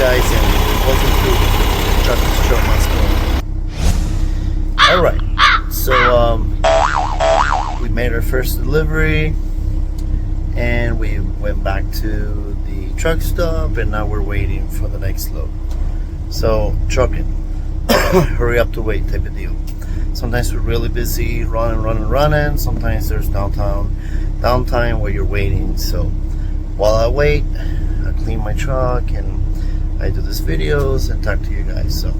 guys, and it wasn't through the truck to show my school. Alright, so we made our first delivery and we went back to the truck stop, and now we're waiting for the next load. So trucking, hurry up to wait type of deal. Sometimes we're really busy, running. Sometimes there's downtime where you're waiting. So while I wait, I clean my truck and I do these videos and talk to you guys. So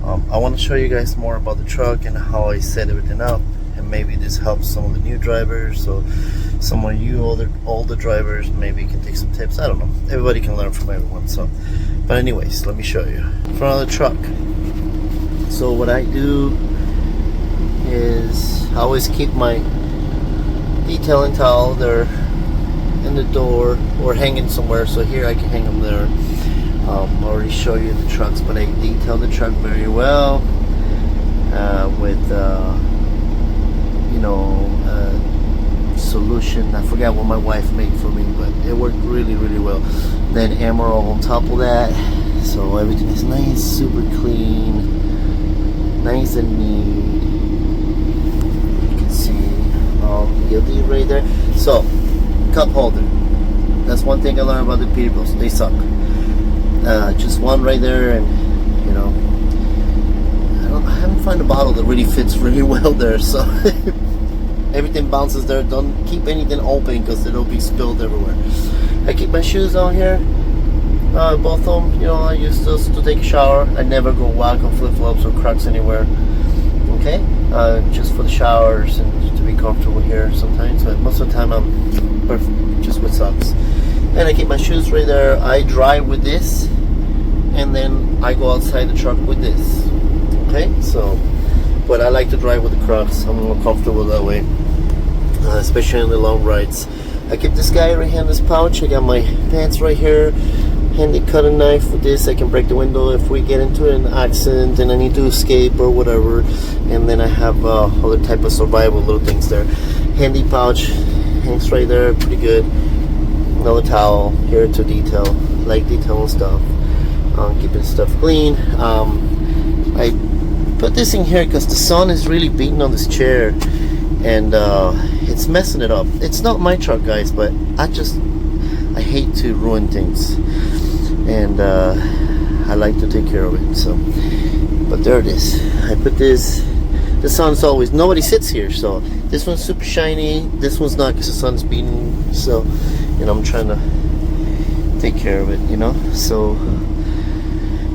I want to show you guys more about the truck and how I set everything up, and maybe this helps some of the new drivers. So some of you older drivers maybe can take some tips. I don't know, everybody can learn from everyone. So but anyways, let me show you front of the truck. So what I do is I always keep my detailing towel there in the door or hanging somewhere, so here I can hang them there. I already show you the trucks, but I detail the truck very well with solution. I forgot what my wife made for me, but it worked really well. Then emerald on top of that, so everything is nice, super clean, nice and neat. You can see all the LED right there. So cup holder, that's one thing I learned about the Peterbilts. They suck. Just one right there, and I haven't found a bottle that really fits really well there. So everything bounces there. Don't keep anything open because it'll be spilled everywhere. I keep my shoes on here, both of them. I use those to take a shower. I never go walk on flip-flops or Crocs anywhere. Okay, just for the showers and to be comfortable here sometimes. But most of the time I'm just with socks. And I keep my shoes right there. I drive with this, and then I go outside the truck with this. Okay, so, but I like to drive with the Crocs. I'm more comfortable that way, especially on the long rides. I keep this guy right here in this pouch. I got my pants right here. Handy cutting knife with this. I can break the window if we get into an accident and I need to escape or whatever. And then I have other type of survival little things there. Handy pouch hangs right there, pretty good. Another towel here to detail, like detailing stuff, keeping stuff clean. I put this in here because the sun is really beating on this chair, and it's messing it up. It's not my truck, guys, but I hate to ruin things, and I like to take care of it. So, but there it is. I put this. The sun's always, nobody sits here, so this one's super shiny. This one's not because the sun's beating. So, I'm trying to take care of it, So,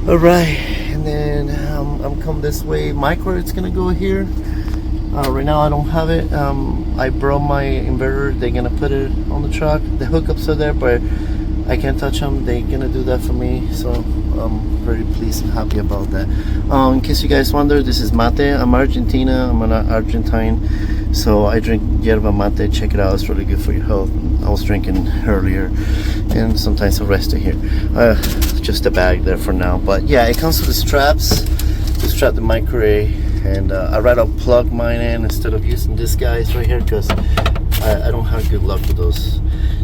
all right, and then I'm come this way. Micro, it's gonna go here. Right now I don't have it. I brought my inverter. They're gonna put it on the truck. The hookups are there, but I can't touch them. They're gonna do that for me, so I'm very pleased and happy about that. In case you guys wonder, this is mate. I'm Argentina. I'm an Argentine, so I drink yerba mate. Check it out. It's really good for your health. I was drinking earlier, and sometimes I rest it here. Just a bag there for now, but yeah, it comes with the straps to strap the microwave, and I'd rather plug mine in instead of using this guys right here, because I don't have good luck with those.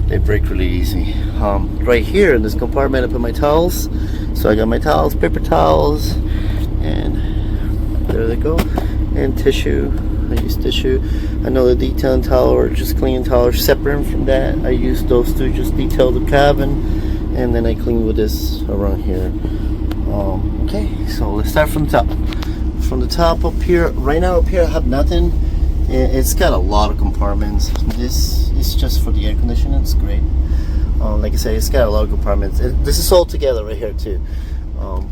They break really easy. Right here in this compartment I put my towels. So I got my towels, paper towels, and there they go. And tissue. I use tissue. I know the detailing towel or just cleaning towel are separate from that. I use those to just detail the cabin, and then I clean with this around here. Okay, so let's start from the top. From the top up here, right now up here I have nothing. It's got a lot of compartments. This is just for the air conditioning. It's great. Like I said, it's got a lot of compartments. This is all together right here too.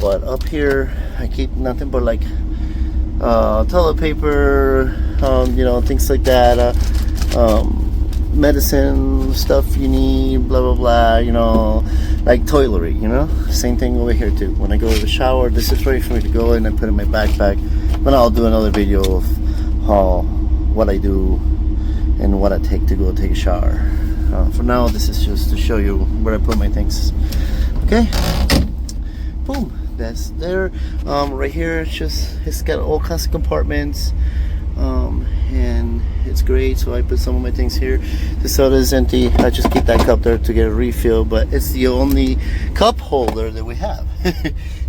But up here I keep nothing but like toilet paper, things like that, medicine stuff you need, blah blah blah, like toiletry, same thing over here too. When I go to the shower, this is ready for me to go in and put in my backpack. But I'll do another video of what I do and what I take to go take a shower. For now, this is just to show you where I put my things. Okay, boom, that's there. Right here, it's got all kinds of compartments, and it's great. So I put some of my things here. The soda is empty. I just keep that cup there to get a refill, but it's the only cup holder that we have.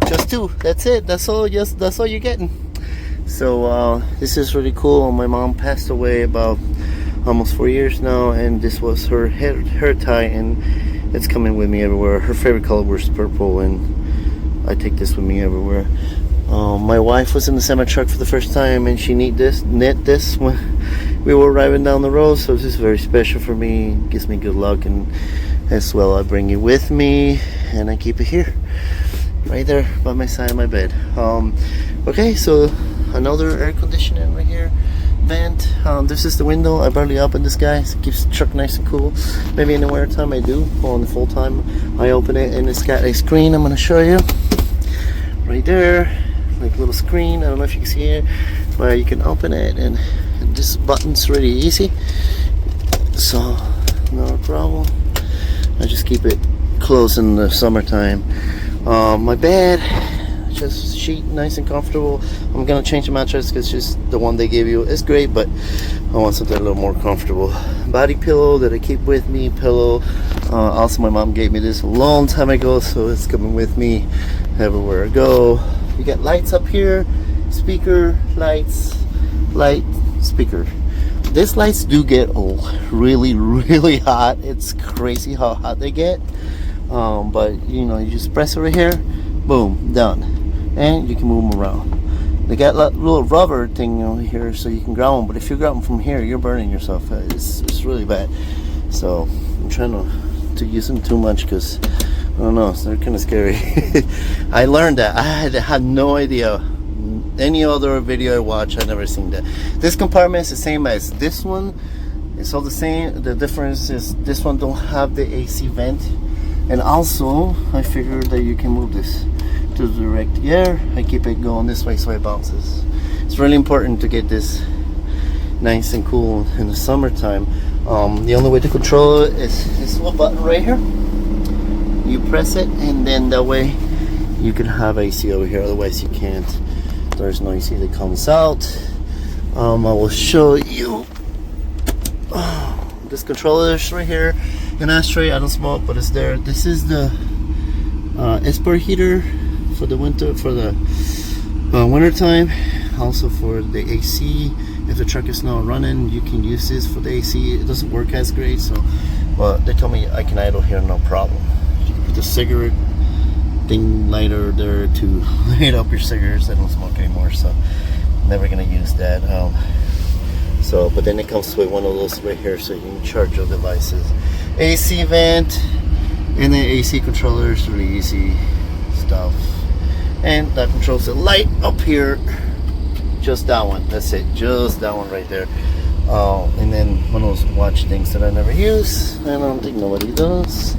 Just two. That's it. That's all. Just that's all you're getting. So this is really cool. My mom passed away about almost 4 years now, and this was her hair tie, and it's coming with me everywhere. Her favorite color was purple, and I take this with me everywhere. My wife was in the semi truck for the first time, and she knit this when we were driving down the road. So this is very special for me. It gives me good luck, and as well, I bring it with me, and I keep it here, right there by my side of my bed. Okay, so another air conditioning right here, vent. This is the window. I barely open this guy, so it keeps the truck nice and cool. Maybe in the winter time I do, on the full time I open it, and it's got a screen. I'm gonna show you right there, like a little screen. I don't know if you can see it, but you can open it, and this button's really easy, so no problem. I just keep it closed in the summertime. My bed, just sheet, nice and comfortable. I'm gonna change the mattress because just the one they gave you is great, but I want something a little more comfortable. Body pillow that I keep with me. Pillow. Also, my mom gave me this a long time ago, so it's coming with me everywhere I go. You got lights up here, speaker, lights, light, speaker. These lights do get really hot. It's crazy how hot they get. But you know, you just press it right here, boom, done, and you can move them around. They got a little rubber thing over here, so you can grab them. But if you grab them from here, you're burning yourself. It's really bad. So I'm trying to use them too much because I don't know, they're kind of scary. I learned that. I had no idea. Any other video I watch, I never seen that. This compartment is the same as this one. It's all the same. The difference is this one don't have the AC vent. And also, I figured that you can move this to direct air. I keep it going this way so it bounces. It's really important to get this nice and cool in the summertime. The only way to control it is this little button right here. You press it, and then that way you can have AC over here. Otherwise, you can't. There's no AC that comes out. I will show you this controller is right here. An ashtray. I don't smoke, but it's there. This is the Esper heater for the winter, for the winter time. Also for the AC. If the truck is not running, you can use this for the AC. It doesn't work as great, so but they told me I can idle here no problem. You can put the cigarette thing lighter there to light up your cigarettes. I don't smoke anymore, so never gonna use that. So, but then it comes with one of those right here, so you can charge your devices. AC vent, and then AC controller is really easy stuff. And that controls the light up here. Just that one. That's it. Just that one right there. And then one of those watch things that I never use. I don't think nobody does.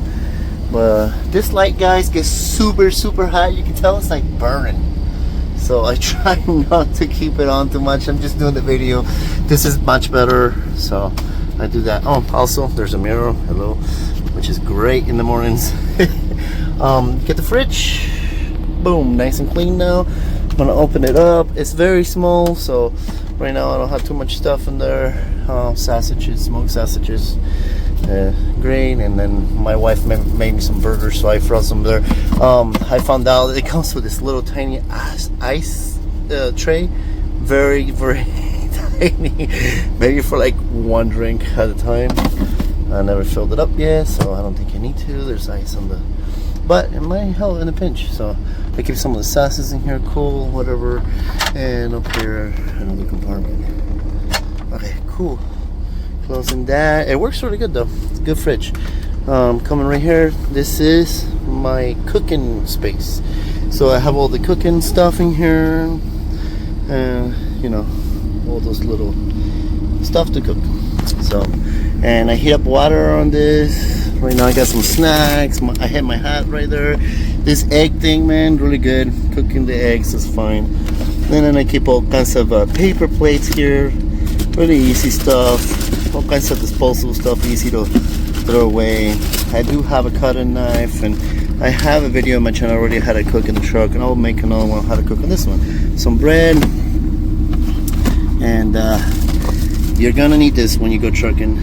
But this light, guys, gets super hot. You can tell it's like burning. So I try not to keep it on too much. I'm just doing the video. This is much better, so I do that. Oh, also there's a mirror, hello, which is great in the mornings. Get the fridge, boom, nice and clean now. I'm gonna open it up. It's very small, so right now I don't have too much stuff in there. Sausages, smoked sausages, great. And then my wife made me some burgers, so I froze them there. I found out it comes with this little tiny ice tray, very tiny, maybe for like one drink at a time. I never filled it up yet, so I don't think you need to. There's ice on the, but it might help in a pinch. So I keep some of the sauces in here, cool, whatever. And up here, another compartment. Okay, cool. Closing that. It works really good though. It's a good fridge. Coming right here, this is my cooking space. So I have all the cooking stuff in here, and you know, all those little stuff to cook. So, and I heat up water on this. Right now I got some snacks. I had my hat right there. This egg thing, man, really good. Cooking the eggs is fine. And then I keep all kinds of paper plates here. Really easy stuff. All kinds of disposable stuff, easy to throw away. I do have a cutting knife, and I have a video on my channel already how to cook in the truck, and I'll make another one how to cook on this one. Some bread, and You're gonna need this when you go trucking,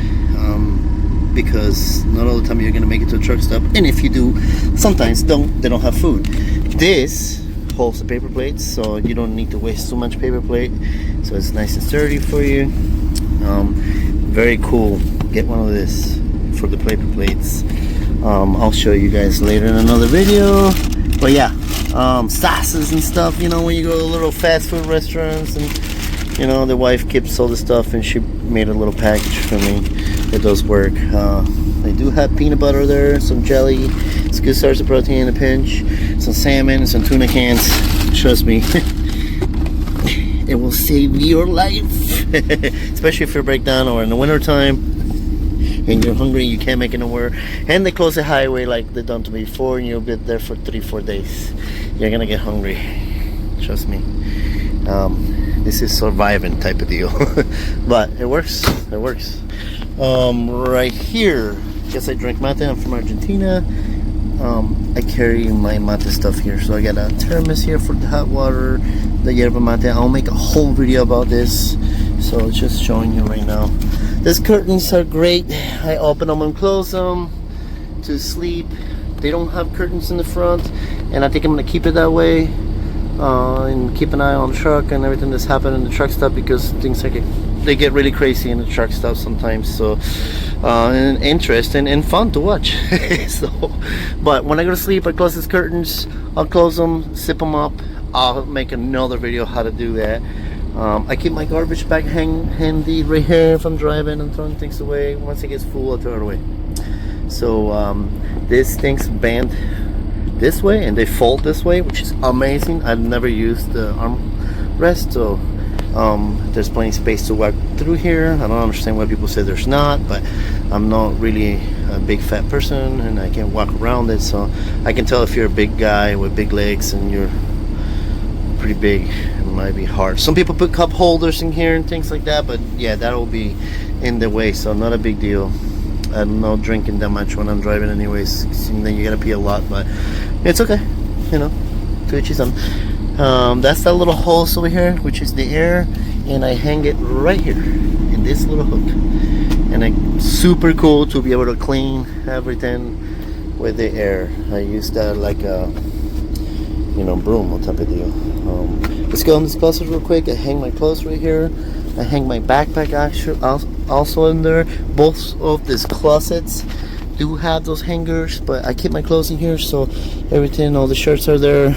because not all the time you're gonna make it to a truck stop, and if you do, sometimes they don't have food. This holds the paper plates, so you don't need to waste too much paper plate, so it's nice and sturdy for you. Very cool. Get one of this for the paper plates. I'll show you guys later in another video. But yeah, sauces and stuff, you know, when you go to little fast food restaurants, and you know, the wife keeps all the stuff, and she made a little package for me. It does work. They do have peanut butter there, some jelly, it's a good source of protein in a pinch, some salmon, some tuna cans. Trust me, it will save your life. Especially if you break down or in the winter time and you're hungry, you can't make it nowhere, and they close the highway like they done to me before, and you'll be there for 3-4 days. You're gonna get hungry, trust me. This is surviving type of deal. But it works. Right here, guess I drink mate. I'm from Argentina. I carry my mate stuff here, so I got a thermos here for the hot water, the yerba mate. I'll make a whole video about this, so just showing you right now. These curtains are great. I open them and close them to sleep. They don't have curtains in the front, and I think I'm gonna keep it that way, and keep an eye on the truck and everything that's happening in the truck stop, because things like they get really crazy in the truck stop sometimes. So and interesting and fun to watch. So, but when I go to sleep, I close these curtains, I'll close them, zip them up. I'll make another video how to do that. I keep my garbage bag handy right here if I'm driving and throwing things away. Once it gets full, I'll throw it away. So these things bend this way and they fold this way, which is amazing. I've never used the armrest, so there's plenty of space to walk through here. I don't understand why people say there's not, but I'm not really a big fat person and I can walk around it, so I can tell if you're a big guy with big legs and you're pretty big. It might be hard. Some people put cup holders in here and things like that, but yeah, that will be in the way, so not a big deal. I'm not drinking that much when I'm driving anyways, and then you gotta pee a lot, but it's okay, you know, to each his own. That's that little hose over here, which is the air, and I hang it right here in this little hook, and it's super cool to be able to clean everything with the air. I use that like a, you know, broom type of deal. Let's go in this closet real quick. I hang my clothes right here. I hang my backpack actually also in there. Both of these closets do have those hangers, but I keep my clothes in here, so everything, all the shirts are there.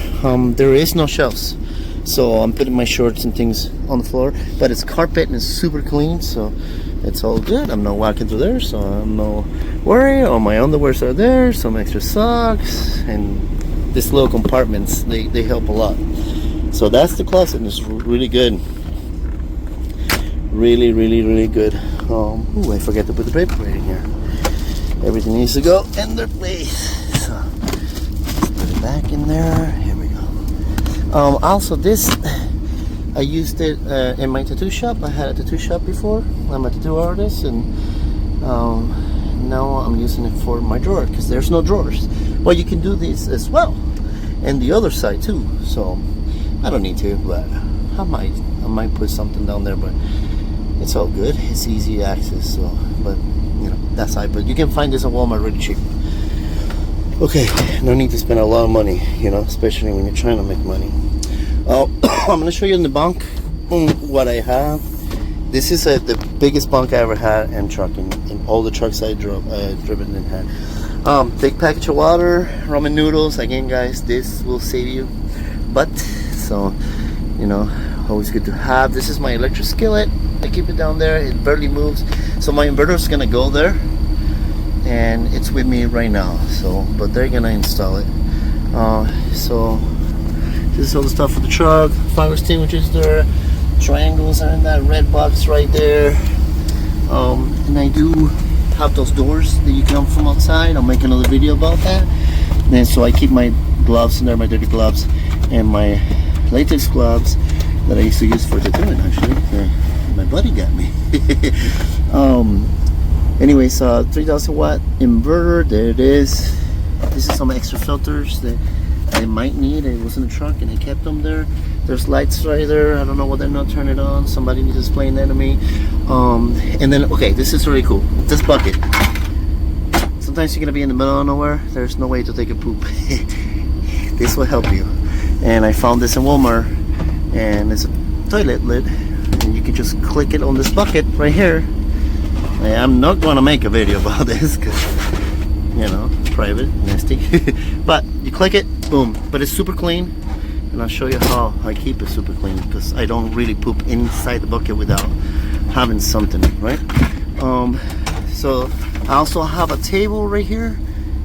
There is no shelves, so I'm putting my shorts and things on the floor, but it's carpet and it's super clean, so it's all good. I'm not walking through there, so I'm no worry. All my underwears are there, some extra socks, and these little compartments, they help a lot. So that's the closet, and it's really good. Really good. Ooh, I forgot to put the paper right in here. Everything needs to go in their place. So let's put it back in there. Here we go. Also, this I used it in my tattoo shop. I had a tattoo shop before. I'm a tattoo artist, and now I'm using it for my drawer because there's no drawers. Well, you can do this as well, and the other side too. So I don't need to, but I might put something down there, but it's all good. It's easy access, so, but you know, that's how I put it. You can find this at Walmart really cheap. Okay, no need to spend a lot of money, you know, especially when you're trying to make money. I'm gonna show you in the bunk what I have. This is the biggest bunk I ever had in trucking, in all the trucks I driven and had. Big package of water, ramen noodles. Again, guys, this will save you butt, so you know, always good to have. This is my electric skillet. I keep it down there. It barely moves, so my inverter is gonna go there, and it's with me right now. So, but they're gonna install it. So this is all the stuff for the truck. Fire extinguishers there. Triangles are in that red box right there. And I do have those doors that you can open from outside. I'll make another video about that. And then so I keep my gloves in there, my dirty gloves, and my latex gloves that I used to use for tattooing actually. My buddy got me. Anyways, 3000 watt inverter, there it is. This is some extra filters that I might need. It was in the truck and I kept them there. There's lights right there. I don't know why they're not turning on. Somebody needs to explain that to me. And then, okay, this is really cool. This bucket. Sometimes you're gonna be in the middle of nowhere. There's no way to take a poop. This will help you. And I found this in Walmart, and it's a toilet lid, and you can just click it on this bucket right here. I'm not gonna make a video about this because, you know, private, nasty. But you click it, boom. But it's super clean, and I'll show you how I keep it super clean because I don't really poop inside the bucket without having something, right? So I also have a table right here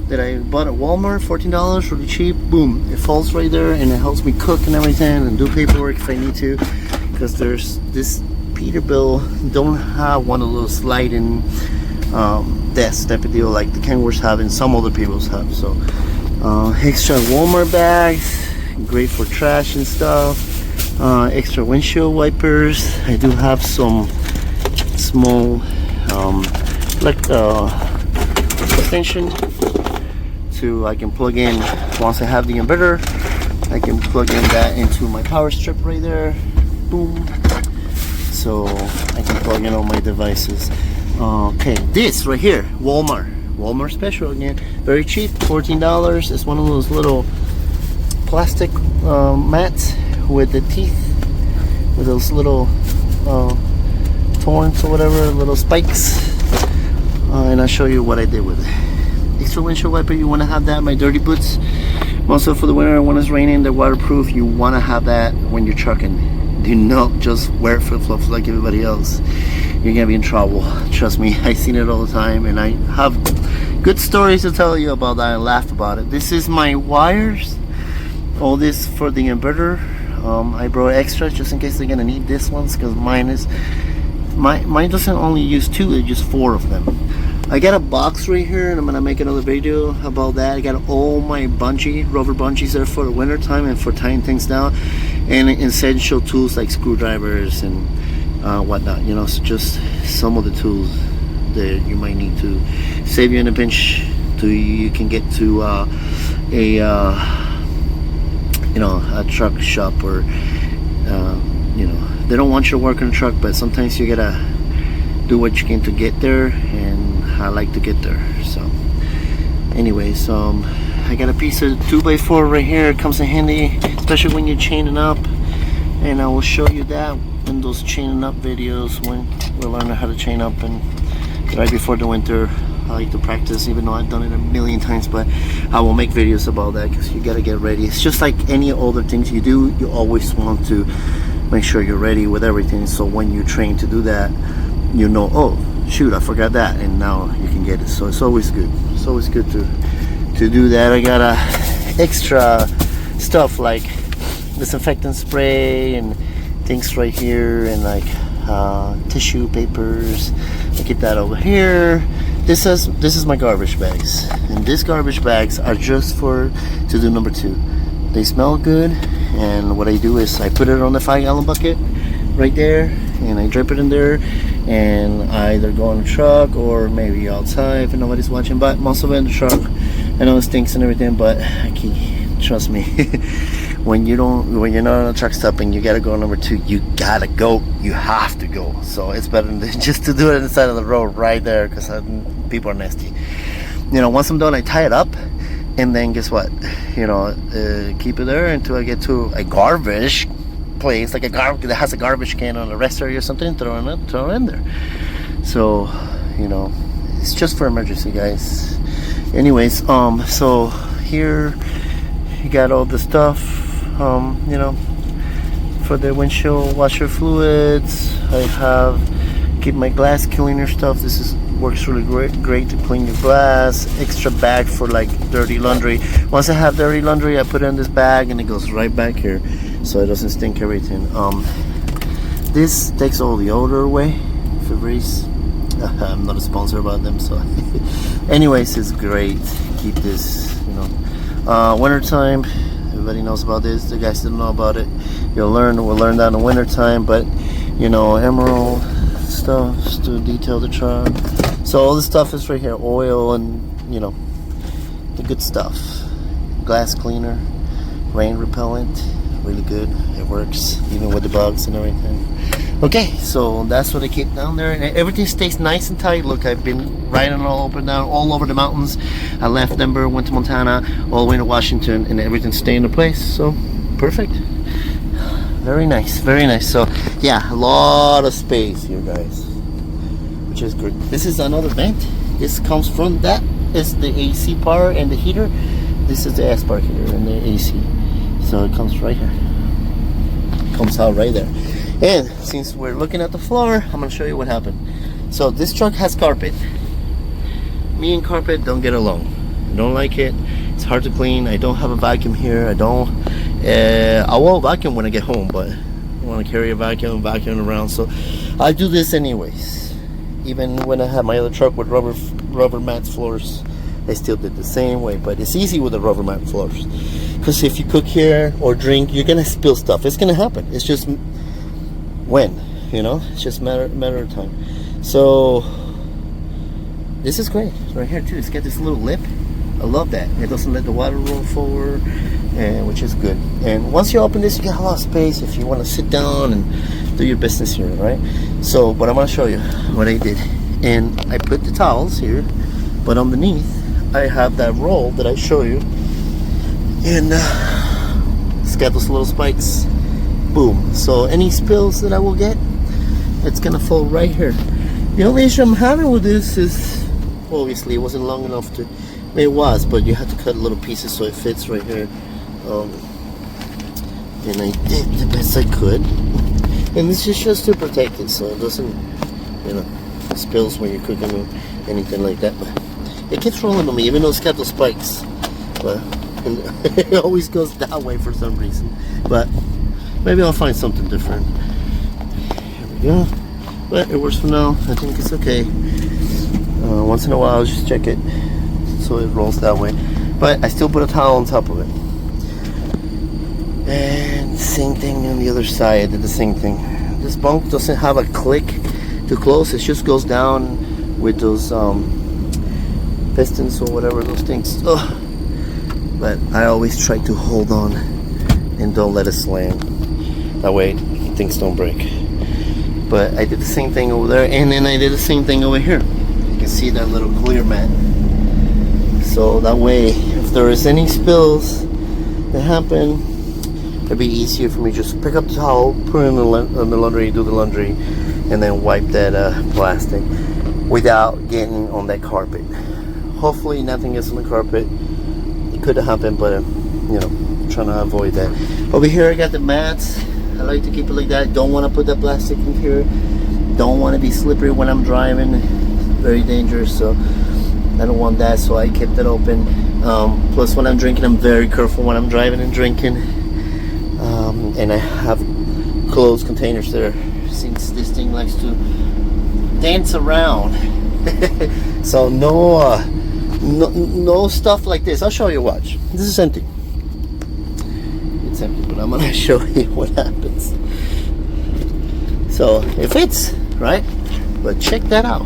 that I bought at Walmart, $14, really cheap. Boom, it falls right there, and it helps me cook and everything and do paperwork if I need to, because there's this Peterbilt don't have one of those sliding desk type of deal like the Kenworths have and some other people's have. So extra Walmart bags, great for trash and stuff. Extra windshield wipers. I do have some small extension to I can plug in once I have the inverter. I can plug in that into my power strip right there. Boom. So I can plug in all my devices. Okay, this right here, Walmart special again, very cheap, $14. It's one of those little plastic mats with the teeth, with those little thorns or whatever, little spikes. And I'll show you what I did with it. Extra windshield wiper, you want to have that. My dirty boots, also for the winter when it's raining, they're waterproof. You want to have that when you're trucking. Do not just wear flip-flops like everybody else. You're gonna be in trouble. Trust me, I've seen it all the time, and I have good stories to tell you about that and laugh about it. This is my wires. All this for the inverter. I brought extras just in case they're gonna need this ones, because mine doesn't only use 2, it just 4 of them. I got a box right here, and I'm gonna make another video about that. I got all my rubber bungees there for the winter time and for tying things down, and essential tools like screwdrivers and whatnot, you know. So just some of the tools that you might need to save you in a pinch. You can get to a truck shop, or you know, they don't want you to work on a truck, but sometimes you gotta do what you can to get there, and I like to get there. So anyways, I got a piece of 2x4 right here. It comes in handy, especially when you're chaining up, and I will show you that in those chaining up videos when we're learning how to chain up. And right before the winter, I like to practice, even though I've done it a million times, but I will make videos about that because you gotta get ready. It's just like any other things you do, you always want to make sure you're ready with everything, so when you train to do that, you know, oh shoot, I forgot that, and now you can get it. So it's always good. It's always good to do that. I got extra stuff like disinfectant spray and things right here, and like tissue papers. I get that over here. This is my garbage bags, and these garbage bags are just to do number 2. They smell good, and what I do is I put it on the 5-gallon bucket right there, and I drip it in there, and I either go on the truck or maybe outside if nobody's watching, but most of it in the truck. I know it stinks and everything, but trust me, when you're not on a truck stop and you gotta go number 2, you gotta go. You have to go. So it's better than just to do it on the side of the road right there, because people are nasty. You know, once I'm done, I tie it up, and then guess what? You know, keep it there until I get to a garbage place, like that has a garbage can on a rest area or something. Throw it in there. So, you know, it's just for emergency, guys. Anyways, so here you got all the stuff, you know, for the windshield washer fluids. I keep my glass cleaner stuff. Works really great to clean your glass. Extra bag for like dirty laundry. Once I have dirty laundry, I put it in this bag, and it goes right back here, so it doesn't stink everything. This takes all the odor away. Febreze. I'm not a sponsor about them, so anyways, it's great. Keep this, you know. Winter time, everybody knows about this. The guys didn't know about it. We'll learn that in the winter time, but you know, emerald stuff to detail the truck. So all this stuff is right here, oil and, you know, the good stuff. Glass cleaner. rain repellent, really good. It works even with the bugs and everything. Okay, so that's what I keep down there, and everything stays nice and tight. Look, I've been riding all up and down, all over the mountains. I left Denver, went to Montana, all the way to Washington, and everything stayed in place. So perfect. Very nice, very nice. So yeah, a lot of space here, guys, which is good. This is another vent. This comes from, that is the AC power and the heater. This is the S bar heater and the AC. So it comes right here. Comes out right there. And since we're looking at the floor, I'm gonna show you what happened. So this truck has carpet. Me and carpet don't get along. I don't like it. It's hard to clean. I don't have a vacuum here. I will vacuum when I get home, but I want to carry a vacuum around. So I do this anyways. Even when I had my other truck with rubber mat floors, I still did the same way. But it's easy with the rubber mat floors, because if you cook here or drink, you're gonna spill stuff. It's gonna happen. It's just when, you know, it's just matter of time. So this is great right here too. It's got this little lip. I love that. It doesn't let the water roll forward, and which is good. And once you open this, you got a lot of space if you want to sit down and do your business here, right? So, but I'm gonna show you what I did. And I put the towels here, but underneath I have that roll that I show you, and it's got those little spikes. Boom. So any spills that I will get, it's gonna fall right here. The only issue I'm having with this is, obviously it wasn't long enough to, it was, but you have to cut little pieces so it fits right here. And I did the best I could, and this is just to protect it so it doesn't, you know, spills when you're cooking or anything like that. But it keeps rolling on me, even though it's got those spikes, but it always goes that way for some reason. But maybe I'll find something different. Here we go. But it works for now. I think it's okay. Once in a while I'll just check it so it rolls that way. But I still put a towel on top of it. And same thing on the other side. I did the same thing. This bunk doesn't have a click to close. It just goes down with those pistons or whatever, those things. Ugh. But I always try to hold on and don't let it slam. That way things don't break. But I did the same thing over there, and then I did the same thing over here. You can see that little clear mat. So that way, if there is any spills that happen, it'd be easier for me just pick up the towel, put it in the laundry, do the laundry, and then wipe that plastic without getting on that carpet. Hopefully nothing gets on the carpet. It could have happened, but you know, trying to avoid that. Over here I got the mats. I like to keep it like that. Don't want to put that plastic in here. Don't want to be slippery when I'm driving. Very dangerous, so I don't want that, so I kept it open. Plus when I'm drinking, I'm very careful when I'm driving and drinking. And I have closed containers there, since this thing likes to dance around. So no stuff like this. I'll show you, watch. This is empty. It's empty, but I'm gonna show you what happens. So it fits, right? But check that out.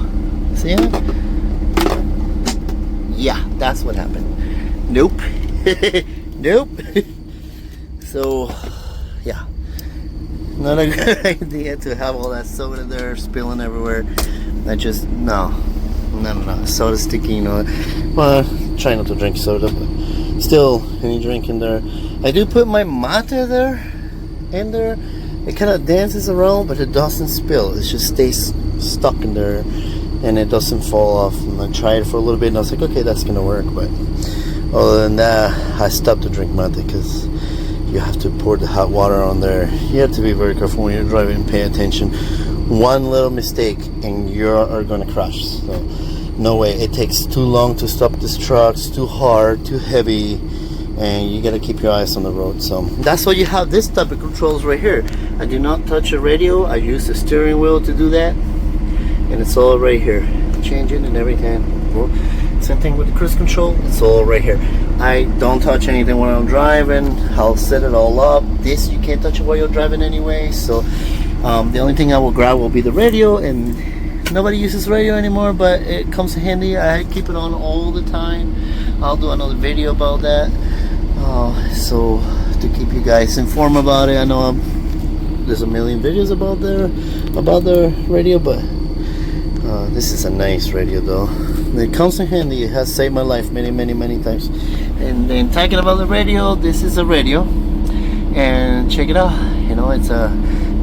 See it? Yeah, that's what happened. Nope. Nope. So yeah, not a good idea to have all that soda there spilling everywhere. I just no. Soda sticky, you know. Well, try not to drink soda, but still, any drink in there. I do put my mate there, in there. It kind of dances around, but it doesn't spill. It just stays stuck in there, and it doesn't fall off. And I tried it for a little bit, and I was like, okay, that's gonna work. But other than that, I stopped to drink mate because you have to pour the hot water on there. You have to be very careful when you're driving and pay attention. One little mistake and you are gonna crash. So no way. It takes too long to stop this truck. It's too hard, too heavy, and you gotta keep your eyes on the road. So that's why you have this type of controls right here. I do not touch a radio. I use the steering wheel to do that, and it's all right here. Change it and everything. Well, same thing with the cruise control. It's all right here. I don't touch anything when I'm driving. I'll set it all up. This you can't touch it while you're driving anyway. So the only thing I will grab will be the radio, and nobody uses radio anymore, but it comes handy. I keep it on all the time. I'll do another video about that. So to keep you guys informed about it. I know there's a million videos about the radio, but this is a nice radio though. It comes in handy. It has saved my life many times. And then talking about the radio, this is a radio, and check it out. You know, it's a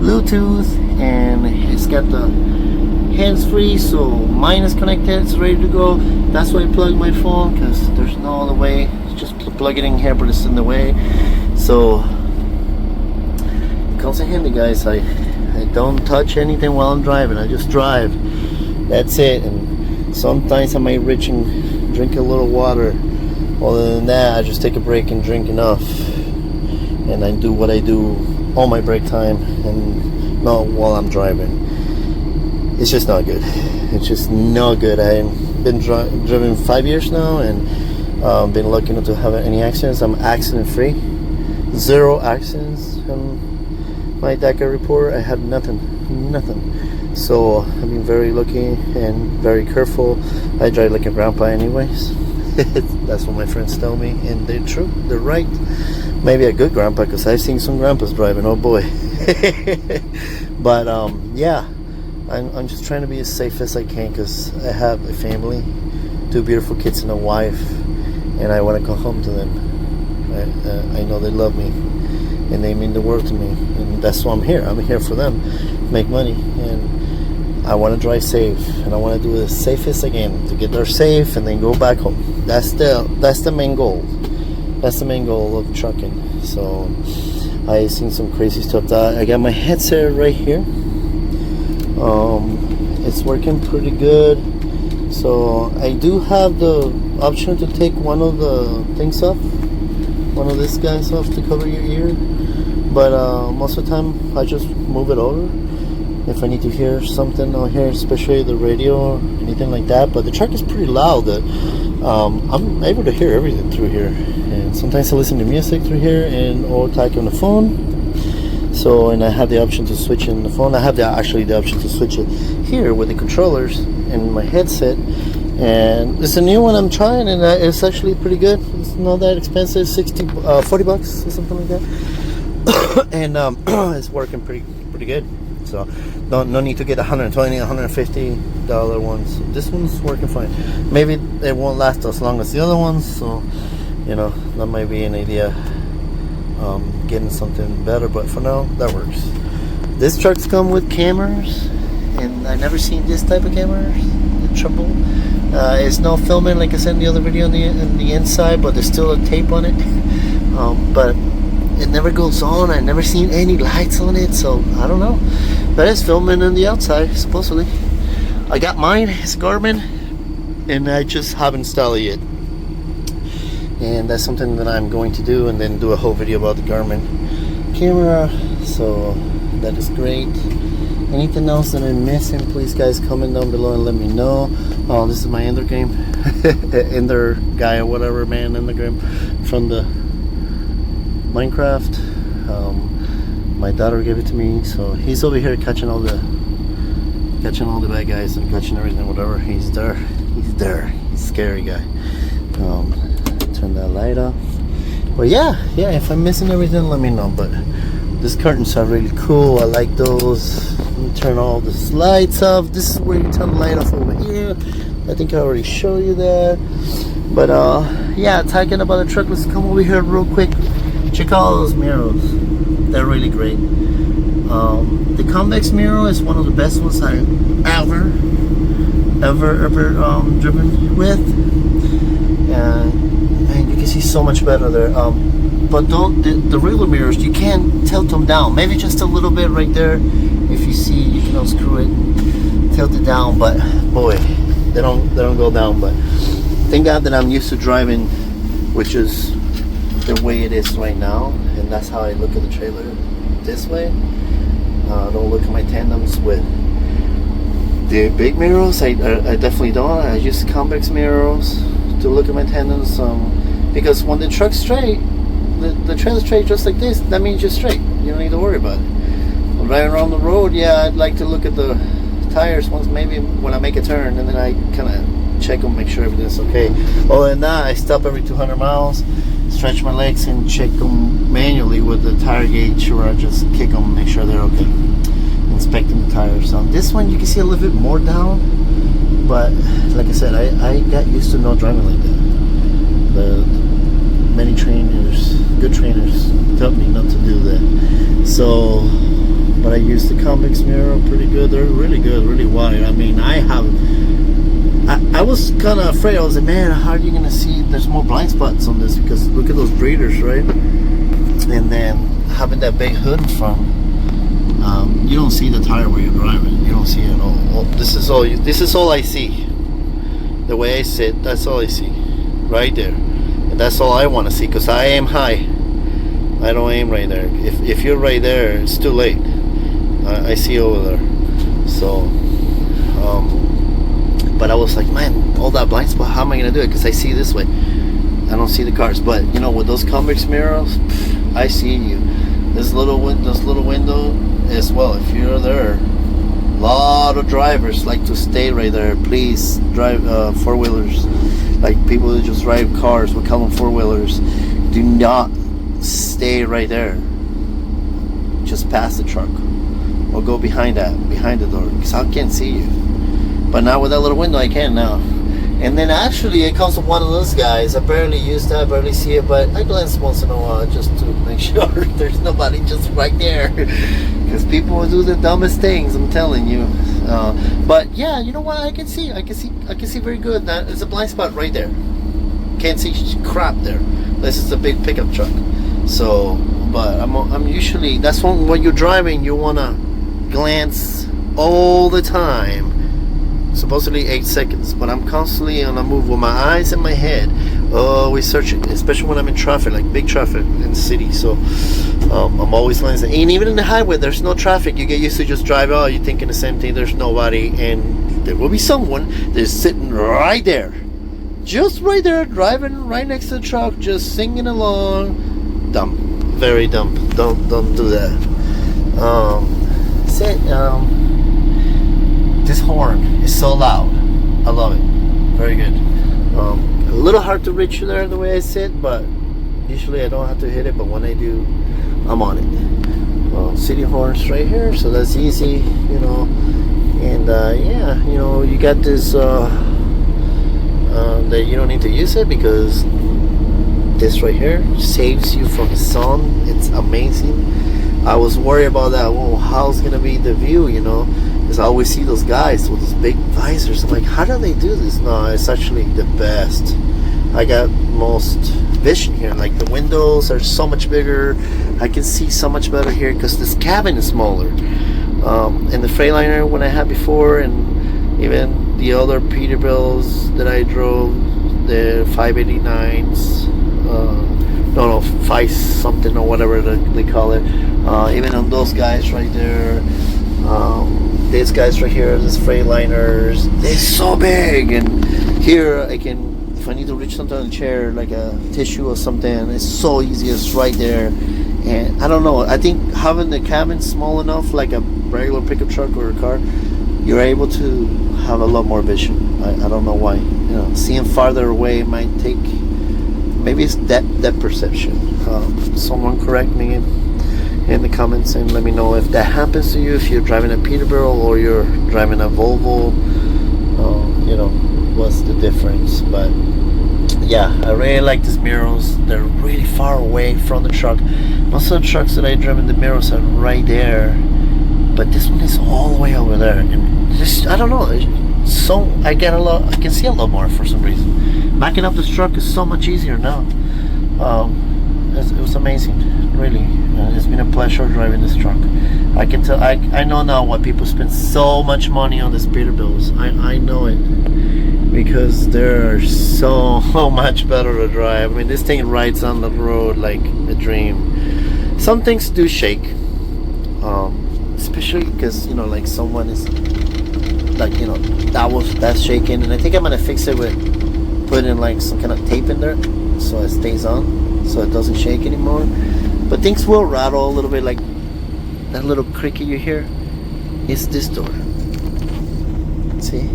Bluetooth, and it's got the hands-free, so mine is connected. It's ready to go. That's why I plug my phone, because there's no other way. Just plug it in here, but it's in the way. So it comes in handy, guys. I don't touch anything while I'm driving. I just drive. That's it. And sometimes I might reach and drink a little water. Other than that, I just take a break and drink enough, and I do what I do on my break time, and not while I'm driving. It's just not good. It's just not good. I've been driving 5 years now, and been lucky not to have any accidents. I'm accident free, 0 accidents. My DACA report, I had nothing. So I've been very lucky and very careful. I drive like a grandpa anyways. That's what my friends tell me, and they're true. They're right. Maybe a good grandpa, because I've seen some grandpas driving. Oh boy. But yeah, I'm just trying to be as safe as I can, because I have a family, 2 beautiful kids and a wife, and I want to go home to them. I know they love me, and they mean the world to me, and that's why I'm here. I'm here for them, make money, and I want to drive safe, and I want to do it as safe as I can, to get there safe and then go back home. That's the main goal. That's the main goal of trucking. So I've seen some crazy stuff. I got my headset right here. It's working pretty good. So I do have the option to take one of the things off, one of these guys off to cover your ear, but most of the time I just move it over if I need to hear something on here, especially the radio or anything like that. But the truck is pretty loud that I'm able to hear everything through here, and sometimes I listen to music through here, and or talk on the phone. So, and I have the option to switch in the phone. I have actually the option to switch it here with the controllers and my headset. And it's a new one I'm trying, and it's actually pretty good. It's not that expensive, 40 bucks or something like that. And it's working pretty good. So no need to get $120, $150 ones. This one's working fine. Maybe it won't last as long as the other ones, so you know, that might be an idea, getting something better, but for now that works. This trucks come with cameras, and I never seen this type of cameras. The trouble, it's no filming like I said in the other video on the inside, but there's still a tape on it. But it never goes on. I never seen any lights on it, so I don't know. But it's filming on the outside, supposedly. I got mine, it's Garmin, and I just haven't installed it yet. And that's something that I'm going to do, and then do a whole video about the Garmin camera. So that is great. Anything else that I'm missing, please guys comment down below and let me know. Oh, this is my Ender game. Ender guy or whatever, man, Ender game from the Minecraft. My daughter gave it to me, so he's over here catching all the bad guys and catching everything, whatever. He's there. He's a scary guy. Turn that light off. But yeah, if I'm missing everything, let me know. But these curtains are really cool. I like those. Let me turn all these lights off. This is where you turn the light off over here. I think I already showed you that. But yeah, talking about the truck, let's come over here real quick. Check out those mirrors. They're really great. The convex mirror is one of the best ones I've ever driven with. And you can see so much better there. But the regular mirrors, you can't tilt them down. Maybe just a little bit right there. If you see, you can unscrew it, tilt it down. But boy, they don't go down. But thank God that I'm used to driving, which is the way it is right now, and that's how I look at the trailer, this way. I don't look at my tandems with the big mirrors. I definitely don't. I use convex mirrors to look at my tandems, because when the truck's straight, the trailer's straight just like this, that means you're straight. You don't need to worry about it. When riding around the road, yeah, I'd like to look at the tires once, maybe when I make a turn, and then I kind of check them, make sure everything's okay. Other than that, I stop every 200 miles, stretch my legs, and check them manually tire gauge, or I just kick them, make sure they're okay. Inspecting the tires. On this one, you can see a little bit more down, but like I said, I got used to not driving like that. Many trainers, good trainers, taught me not to do that. So, but I use the convex mirror pretty good. They're really good, really wide. I mean, I was kind of afraid. I was like, man, how are you gonna see? There's more blind spots on this, because look at those breeders, right? And then having that big hood in front, you don't see the tire where you're driving. You don't see it at all. This is all I see. The way I sit, that's all I see, right there. And that's all I want to see, because I aim high. I don't aim right there. If you're right there, it's too late. I see over there. So, but I was like, man, all that blind spot, how am I gonna do it? Because I see this way, I don't see the cars. But you know, with those convex mirrors, I see you. This little window as well. If you're there, a lot of drivers like to stay right there. Please drive four-wheelers, like people who just drive cars. We call them four-wheelers. Do not stay right there. Just pass the truck, or go behind the door, because I can't see you. But now with that little window, I can now. And then actually, it comes from one of those guys. I barely use that, barely see it, but I glance once in a while just to make sure there's nobody just right there. Because people will do the dumbest things, I'm telling you. But yeah, you know what? I can see very good. That is a blind spot right there. Can't see crap there. This is a big pickup truck. So, but I'm usually, that's when you're driving, you wanna glance all the time. Supposedly 8 seconds, but I'm constantly on a move with my eyes and my head, always searching, especially when I'm in traffic, like big traffic in the city. So I'm always glancing. And even in the highway, there's no traffic. You get used to just drive. Oh, you're thinking the same thing. There's nobody, and there will be someone that's sitting right there, just right there, driving right next to the truck, just singing along. Dumb, very dumb. Don't do that. This horn is so loud. I love it. Very good. A little hard to reach there the way I sit, but usually I don't have to hit it, but when I do, I'm on it. City horns right here, so that's easy, you know. And yeah, you know, you got this that you don't need to use it, because this right here saves you from the sun. It's amazing. I was worried about that. Well, how's gonna be the view, you know? Because I always see those guys with those big visors. I'm like, how do they do this? No, it's actually the best. I got most vision here. Like, the windows are so much bigger. I can see so much better here because this cabin is smaller. And the Freightliner when I had before, and even the other Peterbilts that I drove, the 589s, no, 5 something or whatever they call it. Even on those guys right there. These guys right here, these Freightliners, they're so big. And here I can, if I need to reach something on the chair, like a tissue or something, it's so easy. It's right there. And I don't know, I think having the cabin small enough, like a regular pickup truck or a car, you're able to have a lot more vision. I don't know why. You know, seeing farther away might take, maybe it's depth perception. Someone correct me in the comments and let me know if that happens to you, if you're driving a Peterbilt or you're driving a Volvo. You know, what's the difference? But yeah, I really like these mirrors. They're really far away from the truck. Most of the trucks that I drive, the mirrors are right there, but this one is all the way over there. And just, I don't know, so I can see a lot more for some reason. Backing up this truck is so much easier now. It was amazing, really. It's been a pleasure driving this truck. I can tell. I know now why people spend so much money on these Peterbilts. I know it, because they're so much better to drive. I mean, this thing rides on the road like a dream. Some things do shake, especially because, you know, like someone is like, you know, that's shaking, and I think I'm gonna fix it with putting like some kind of tape in there so it stays on, so it doesn't shake anymore. But things will rattle a little bit, like that little creaky you hear is this door. See?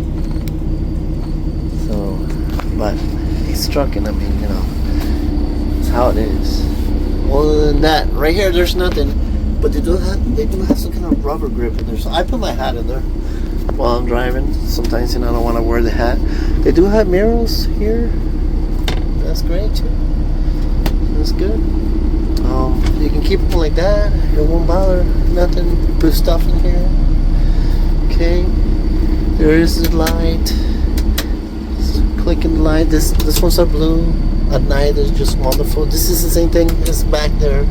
So, but it's trucking. I mean, you know, it's how it is. Other than that, right here, there's nothing. But they do have some kind of rubber grip in there. So I put my hat in there while I'm driving. Sometimes, I don't want to wear the hat. They do have mirrors here. That's great too. That's good. You can keep them like that. It won't bother. Nothing. Put stuff in here. Okay. There is the light. Just clicking the light. This one's a blue. At night it's just wonderful. This is the same thing as back there.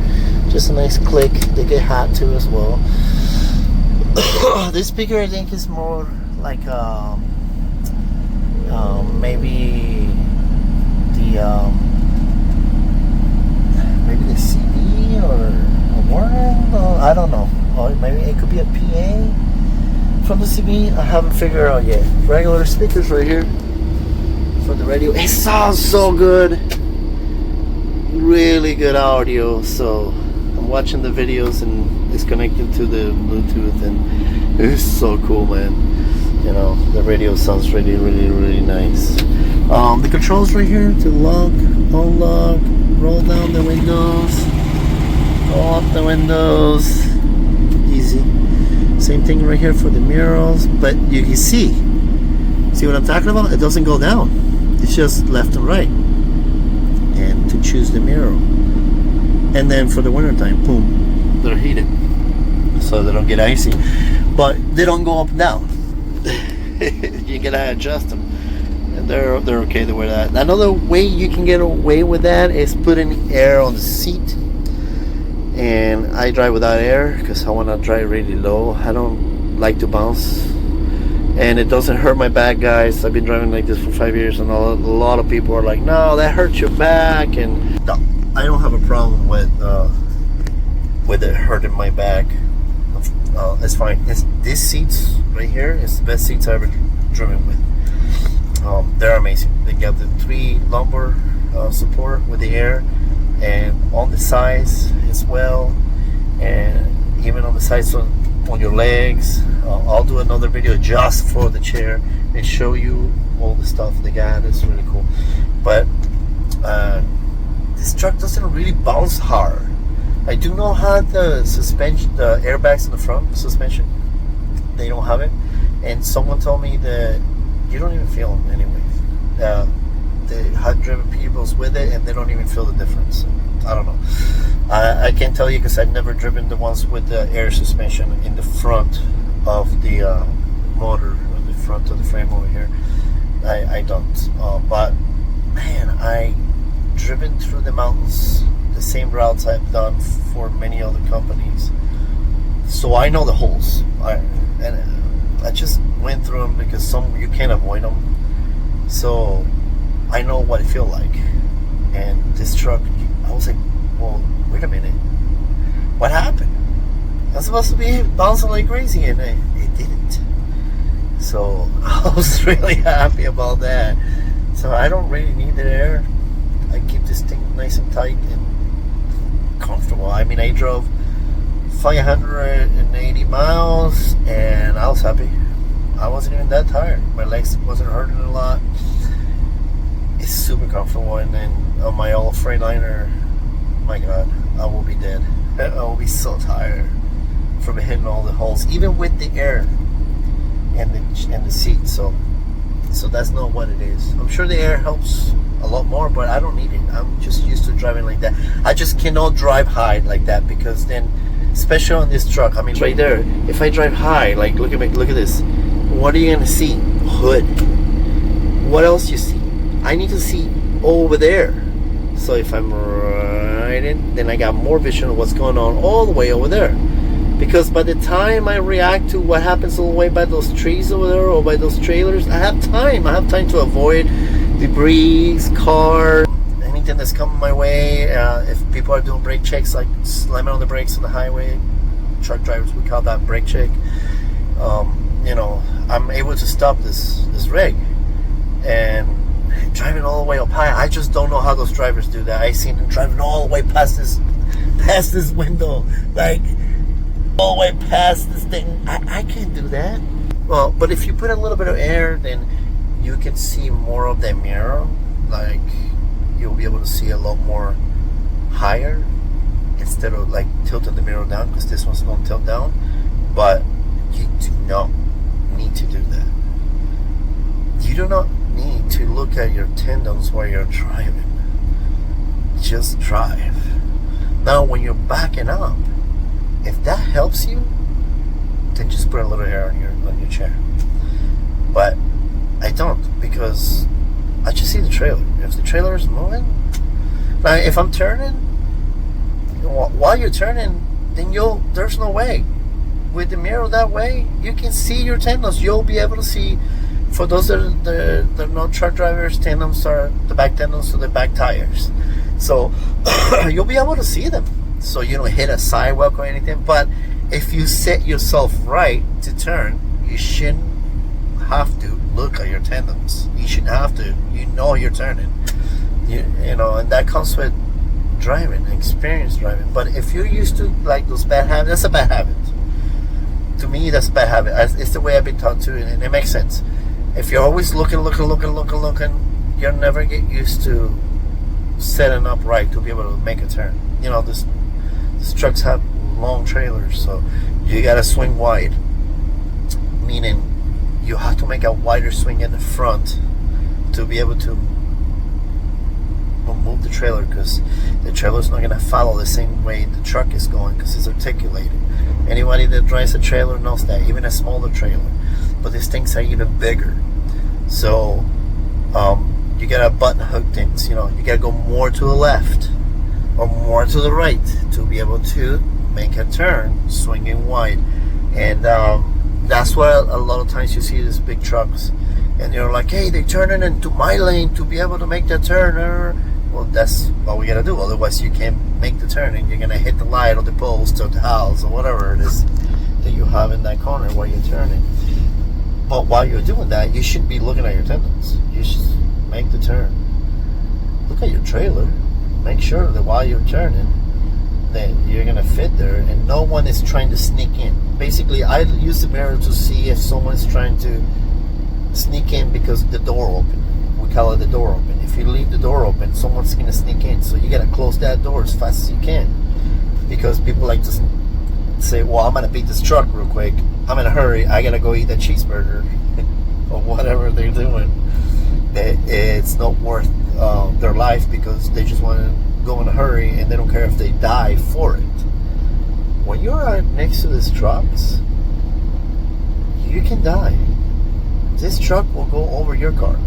Just a nice click. They get hot too as well. This speaker I think is more like maybe the CD or a warning, or I don't know. Or maybe it could be a PA from the CD. I haven't figured out yet. Regular speakers right here for the radio. It sounds so good. Really good audio. So I'm watching the videos and it's connected to the Bluetooth and it's so cool, man. The radio sounds really, really, really nice. The controls right here to lock, unlock, roll down the windows, go up the windows, easy. Same thing right here for the mirrors, but you can see what I'm talking about? It doesn't go down, it's just left and right. And to choose the mirror, and then for the winter time, boom, they're heated so they don't get icy, but they don't go up and down. You gotta adjust them. They're okay with that. Another way you can get away with that is putting air on the seat. And I drive without air because I want to drive really low. I don't like to bounce, and it doesn't hurt my back, guys. I've been driving like this for 5 years, and a lot of people are like, "No, that hurts your back." And no, I don't have a problem with it hurting my back. It's fine. These seats right here is the best seats I've ever driven with. They're amazing. They got the 3 lumbar support with the air, and on the sides as well, and even on the sides on your legs. I'll do another video just for the chair and show you all the stuff they got. It's really cool. But this truck doesn't really bounce hard. I do know how the suspension, the airbags in the front suspension, they don't have it, and someone told me that you don't even feel them anyways. They have driven Peterbilts with it and they don't even feel the difference. I don't know. I can't tell you because I've never driven the ones with the air suspension in the front of the motor, or the front of the frame over here. I don't. But man, I driven through the mountains the same routes I've done for many other companies, so I know the holes. I just went through them because some you can't avoid them. So I know what it feels like. And this truck, I was like, well, wait a minute, what happened? I was supposed to be bouncing like crazy, and it didn't. So I was really happy about that. So I don't really need the air. I keep this thing nice and tight and comfortable. I mean, I drove 580 miles and I was happy. I wasn't even that tired. My legs wasn't hurting a lot. It's super comfortable. And then on my old Freightliner, my God, I will be dead. I will be so tired from hitting all the holes, even with the air and the seat. So that's not what it is. I'm sure the air helps a lot more, but I don't need it. I'm just used to driving like that. I just cannot drive high like that, because then, especially on this truck, I mean, right there, if I drive high, like look at this, what are you gonna see? Hood. What else you see? I need to see over there. So if I'm right in, then I got more vision of what's going on all the way over there. Because by the time I react to what happens all the way by those trees over there or by those trailers, I have time. I have time to avoid debris, cars, anything that's coming my way. If people are doing brake checks, like slamming on the brakes on the highway, truck drivers, we call that brake check. I'm able to stop this rig and driving all the way up high. I just don't know how those drivers do that. I seen them driving all the way past this window, like all the way past this thing. I can't do that. Well, but if you put a little bit of air, then you can see more of the mirror. Like, you'll be able to see a lot more higher instead of like tilting the mirror down, because this one's not tilt down. But you do not need to do that. You do not need to look at your tendons while you're driving. Just drive. Now when you're backing up, if that helps you, then just put a little air on your chair. But I don't, because I just see the trailer. If the trailer is moving, now if I'm turning, while you're turning, then there's no way. With the mirror that way, you can see your tendons. You'll be able to see. For those that are not truck drivers, tendons are the back tendons to the back tires. So you'll be able to see them. So you don't hit a sidewalk or anything. But if you set yourself right to turn, you shouldn't have to look at your tendons. You shouldn't have to. You know you're turning. You know, and that comes with driving, experience driving. But if you're used to like those bad habits, that's a bad habit. To me, that's a bad habit. It's the way I've been taught to, and it makes sense. If you're always looking, you'll never get used to setting up right to be able to make a turn. You know, these trucks have long trailers, so you gotta swing wide. Meaning, you have to make a wider swing in the front to be able to move the trailer, because the trailer's not gonna follow the same way the truck is going, because it's articulated. Anybody that drives a trailer knows that, even a smaller trailer. But these things are even bigger. So you gotta button hook things. You know, you gotta go more to the left or more to the right to be able to make a turn, swinging wide. And that's why a lot of times you see these big trucks, and you're like, hey, they're turning into my lane to be able to make that turn. Well, that's what we gotta do. Otherwise, you can't make the turn, and you're gonna hit the light or the post or the house or whatever it is that you have in that corner while you're turning. But while you're doing that, you shouldn't be looking at your tendons. You should make the turn. Look at your trailer. Make sure that while you're turning, that you're gonna fit there, and no one is trying to sneak in. Basically, I use the mirror to see if someone's trying to sneak in because the door open. We call it the door open. If you leave the door open, someone's gonna sneak in. So you gotta close that door as fast as you can, because people like to say, well, I'm gonna beat this truck real quick. I'm in a hurry. I gotta go eat that cheeseburger or whatever they're doing. It's not worth their life, because they just want to go in a hurry, and they don't care if they die for it. When you're next to these trucks, you can die. This truck will go over your car.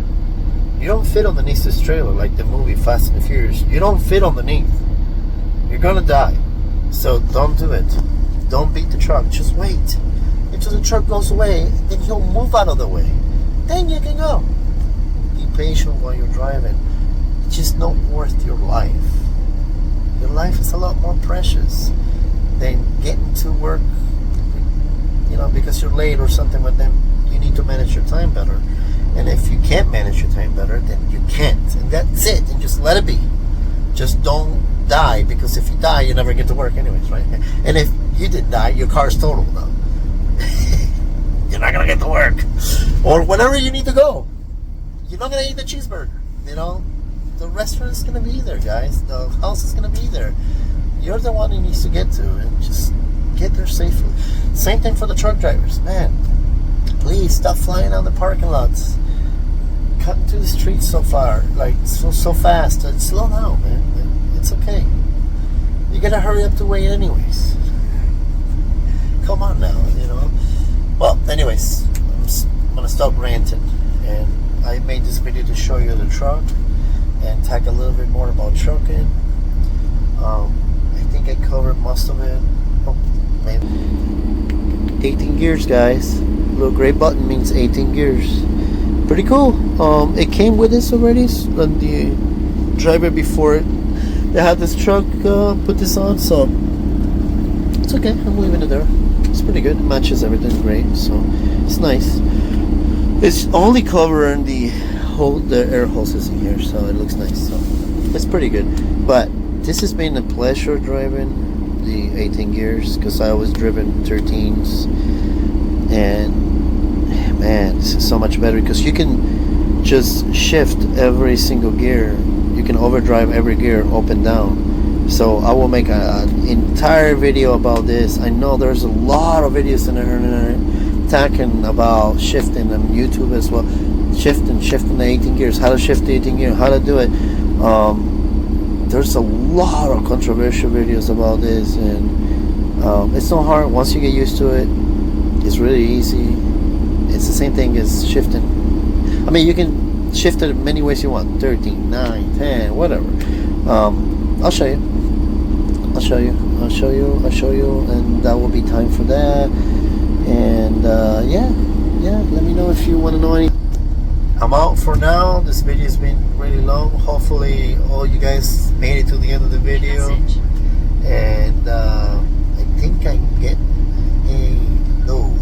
You don't fit underneath this trailer like the movie Fast and the Furious. You don't fit underneath. You're gonna die. So don't do it. Don't beat the truck. Just wait until the truck goes away, then he'll move out of the way. Then you can go. Be patient while you're driving. It's just not worth your life. Your life is a lot more precious than getting to work, you know, because you're late or something. But then you need to manage your time better. And if you can't manage your time better, then you can't. And that's it. And just let it be. Just don't die, because if you die, you never get to work anyways, right? And if you did die, your car's totaled though. You're not gonna get to work, or whenever you need to go. You're not gonna eat the cheeseburger. You know, the restaurant is gonna be there, guys. The house is gonna be there. You're the one who needs to get to, and just get there safely. Same thing for the truck drivers, man. Please stop flying on the parking lots, cutting through the streets so far, like so fast. And slow down, man. It's okay. You gotta hurry up to wait anyways. Come on now, you know. Well, anyways, I'm gonna stop ranting, and I made this video to show you the truck and talk a little bit more about trucking. I think I covered most of it. Oh, maybe 18 gears, guys. Little gray button means 18 gears. Pretty cool. It came with this already. The driver before it, they had this truck put this on, so it's okay. I'm leaving it there. It's pretty good. It matches everything great, so it's nice. It's only covering the air hoses in here, so it looks nice. So it's pretty good. But this has been a pleasure driving the 18 gears, because I always driven 13s, and man, this is so much better because you can just shift every single gear. You can overdrive every gear up and down, So I will make an entire video about this. I know there's a lot of videos in the internet talking about shifting on YouTube as well. Shifting the 18 gears, how to shift the 18 gear, how to do it. There's a lot of controversial videos about this, and it's not hard. Once you get used to it, it's really easy. It's the same thing as shifting. I mean, you can shift it in many ways you want. 13, 9, 10, whatever. I'll show you. I'll show you, and that will be time for that. And yeah, let me know if you want to know anything. I'm out for now. This video has been really long. Hopefully all you guys made it to the end of the video. And I think I can get a load.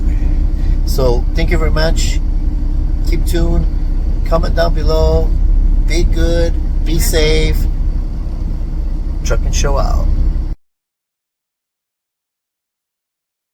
So thank you very much. Keep tuned. Comment down below. Be good. Be safe. Truck and Show out.